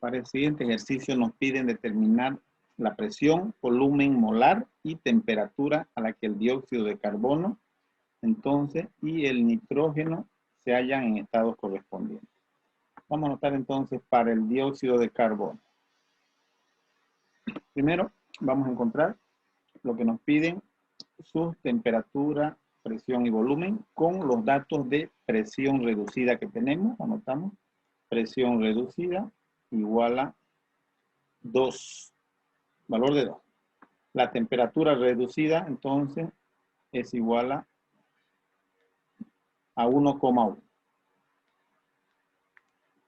Para el siguiente ejercicio nos piden determinar la presión, volumen molar y temperatura a la que el dióxido de carbono, entonces, y el nitrógeno se hallan en estados correspondientes. Vamos a anotar entonces para el dióxido de carbono. Primero vamos a encontrar lo que nos piden, su temperatura, presión y volumen con los datos de presión reducida que tenemos. Anotamos presión reducida igual a 2, valor de 2. La temperatura reducida entonces es igual a 1,1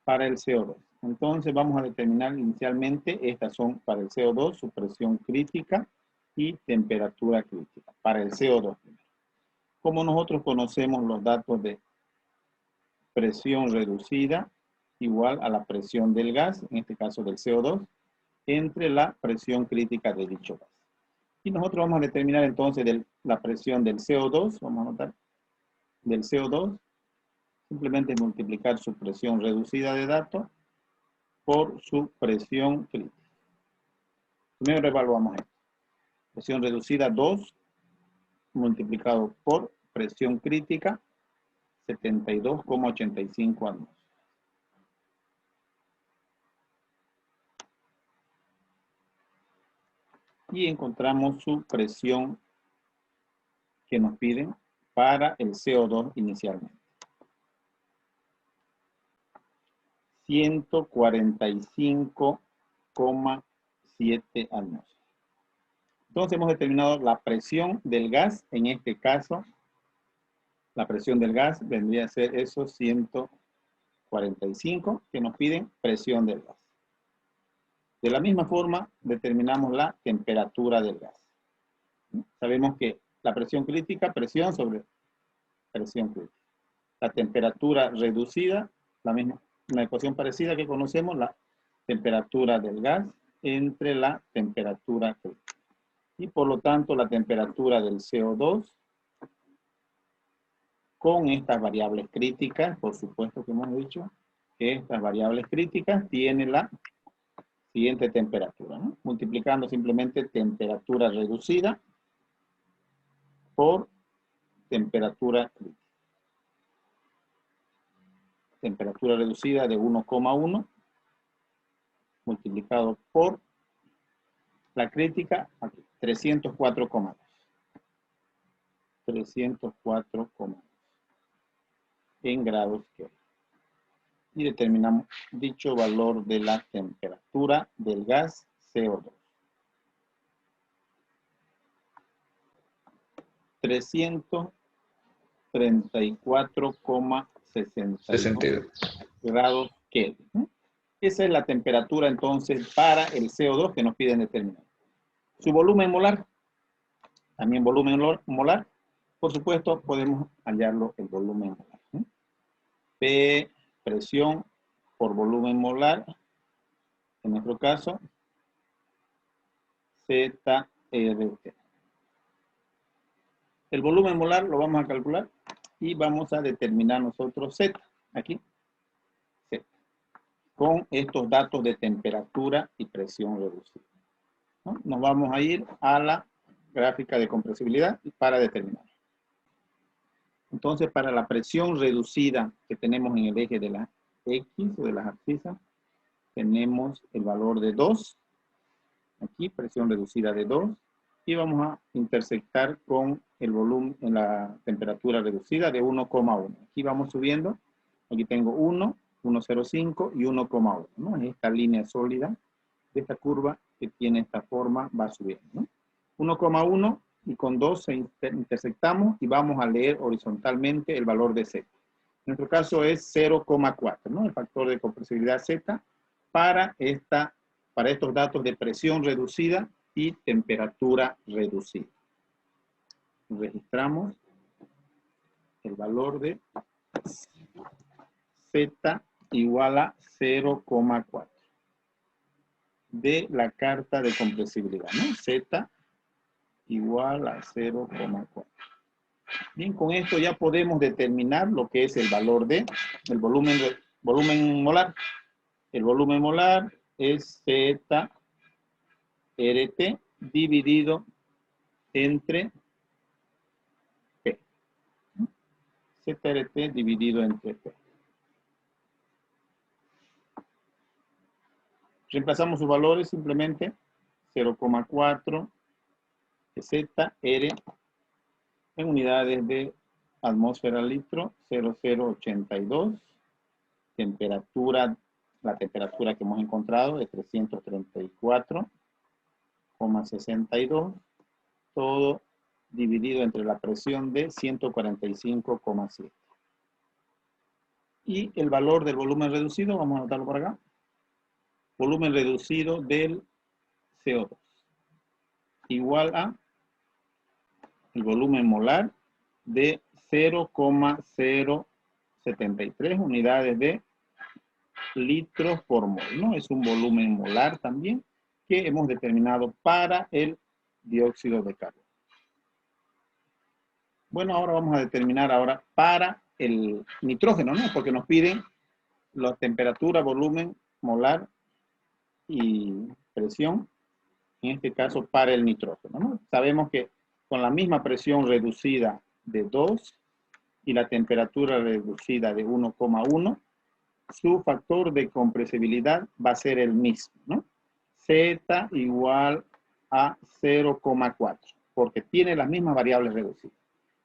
para el CO2. Entonces vamos a determinar inicialmente, estas son para el CO2, su presión crítica y temperatura crítica, para el CO2. Como nosotros conocemos los datos de presión reducida igual a la presión del gas, en este caso del CO2, entre la presión crítica de dicho gas. Y nosotros vamos a determinar entonces la presión del CO2, vamos a anotar, del CO2, simplemente multiplicar su presión reducida de datos por su presión crítica. Primero evaluamos esto. Presión reducida 2 multiplicado por presión crítica 72,85 atmósferas. Y encontramos su presión que nos piden para el CO2 inicialmente. 145,7 atmósferas. Entonces hemos determinado la presión del gas, en este caso, la presión del gas vendría a ser esos 145 que nos piden presión del gas. De la misma forma, determinamos la temperatura del gas. Sabemos que la presión crítica, presión sobre presión crítica. La temperatura reducida, una ecuación parecida que conocemos, la temperatura del gas entre la temperatura crítica. Y por lo tanto, la temperatura del CO2 con estas variables críticas, por supuesto que hemos dicho que estas variables críticas tienen la siguiente temperatura, ¿no? Multiplicando simplemente temperatura reducida por temperatura crítica. Temperatura reducida de 1,1 multiplicado por la crítica, aquí, 304,2. 304,2 en grados Kelvin. Y determinamos dicho valor de la temperatura del gas CO2. 334,62 grados Kelvin. Esa es la temperatura entonces para el CO2 que nos piden determinar. Su volumen molar, también volumen molar, por supuesto podemos hallarlo el volumen molar. P, presión por volumen molar, en nuestro caso, ZRT. El volumen molar lo vamos a calcular y vamos a determinar nosotros Z, aquí, Z, con estos datos de temperatura y presión reducida, ¿no? Nos vamos a ir a la gráfica de compresibilidad para determinar. Entonces, para la presión reducida que tenemos en el eje de la X o de las abscisas, tenemos el valor de 2. Aquí, presión reducida de 2. Y vamos a intersectar con el volumen en la temperatura reducida de 1,1. Aquí vamos subiendo. Aquí tengo 1, 1,05 y 1,1, ¿no? Es esta línea sólida de esta curva que tiene esta forma, va subiendo, ¿no? 1,1 y con 2 intersectamos y vamos a leer horizontalmente el valor de Z. En nuestro caso es 0,4, ¿no? El factor de compresibilidad Z para estos datos de presión reducida y temperatura reducida. Registramos el valor de Z igual a 0,4 de la carta de compresibilidad, ¿no? Z igual a 0,4. Bien, con esto ya podemos determinar lo que es el valor de el volumen molar. El volumen molar es ZRT dividido entre P. ZRT dividido entre P. Reemplazamos sus valores simplemente 0,4 ZR en unidades de atmósfera al litro, 0082. Temperatura, la temperatura que hemos encontrado es 334,62. Todo dividido entre la presión de 145,7. Y el valor del volumen reducido, vamos a anotarlo por acá. Volumen reducido del CO2 igual a el volumen molar de 0,073 unidades de litros por mol, ¿no? Es un volumen molar también que hemos determinado para el dióxido de carbono. Bueno, ahora vamos a determinar ahora para el nitrógeno, ¿no? Porque nos piden la temperatura, volumen molar y presión, en este caso para el nitrógeno, ¿no? Sabemos que con la misma presión reducida de 2 y la temperatura reducida de 1,1, su factor de compresibilidad va a ser el mismo, ¿no? Z igual a 0,4, porque tiene las mismas variables reducidas.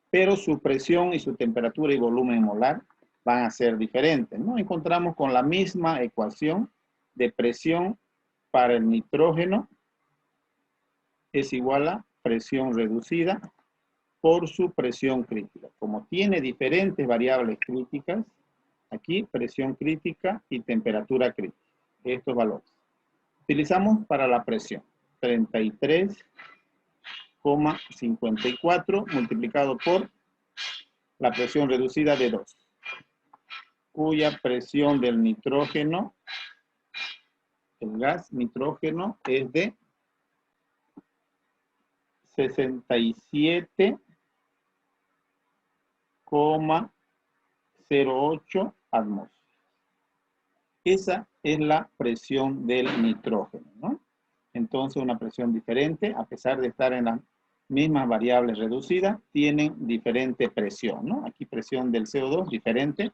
Pero su presión y su temperatura y volumen molar van a ser diferentes, ¿no? Encontramos con la misma ecuación de presión para el nitrógeno es igual a presión reducida por su presión crítica. Como tiene diferentes variables críticas, aquí presión crítica y temperatura crítica, estos valores. Utilizamos para la presión 33,54 multiplicado por la presión reducida de 2, cuya presión del nitrógeno, el gas nitrógeno, es de 67,08 atmósferas. Esa es la presión del nitrógeno, ¿no? Entonces, una presión diferente, a pesar de estar en las mismas variables reducidas, tienen diferente presión, ¿no? Aquí presión del CO2 diferente,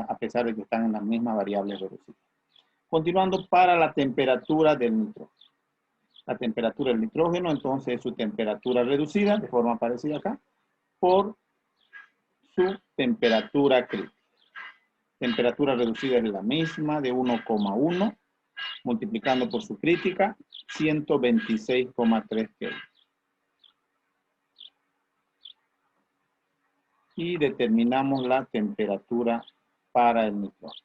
a pesar de que están en las mismas variables reducidas. Continuando para la temperatura del nitrógeno. La temperatura del nitrógeno, entonces, es su temperatura reducida, de forma parecida acá, por su temperatura crítica. Temperatura reducida es la misma, de 1,1, multiplicando por su crítica, 126,3 Kelvin. Y determinamos la temperatura para el nitrógeno.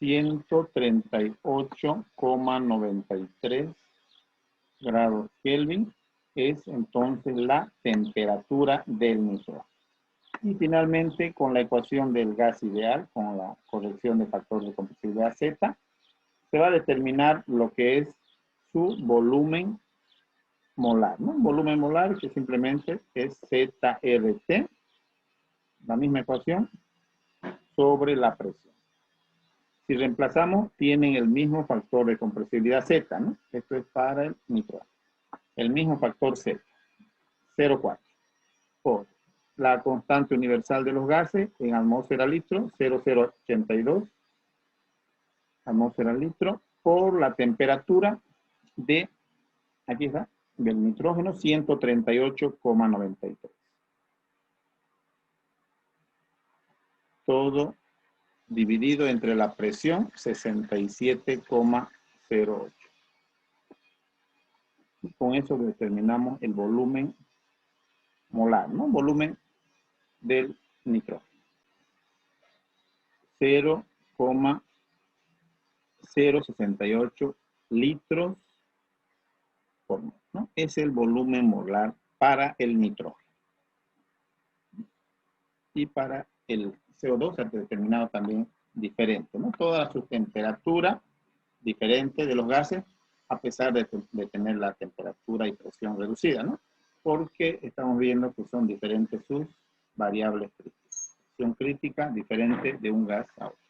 138,93 grados Kelvin es entonces la temperatura del nitrógeno. Y finalmente, con la ecuación del gas ideal, con la corrección de factor de compresibilidad Z, se va a determinar lo que es su volumen molar, ¿no? Volumen molar que simplemente es ZRT, la misma ecuación, sobre la presión. Si reemplazamos, tienen el mismo factor de compresibilidad Z, ¿no? Esto es para el nitrógeno. El mismo factor Z, 0,4, por la constante universal de los gases en atmósfera litro, 0,082 atmósfera litro, por la temperatura de, aquí está, del nitrógeno, 138,93. Todo dividido entre la presión, 67,08. Y con eso determinamos el volumen molar, ¿no? Volumen del nitrógeno. 0,068 litros por mol, ¿no? Es el volumen molar para el nitrógeno. Y para el CO2 se ha determinado también diferente, ¿no? Toda su temperatura diferente de los gases, a pesar de tener la temperatura y presión reducida, ¿no? Porque estamos viendo que son diferentes sus variables críticas. Presión crítica diferente de un gas a otro.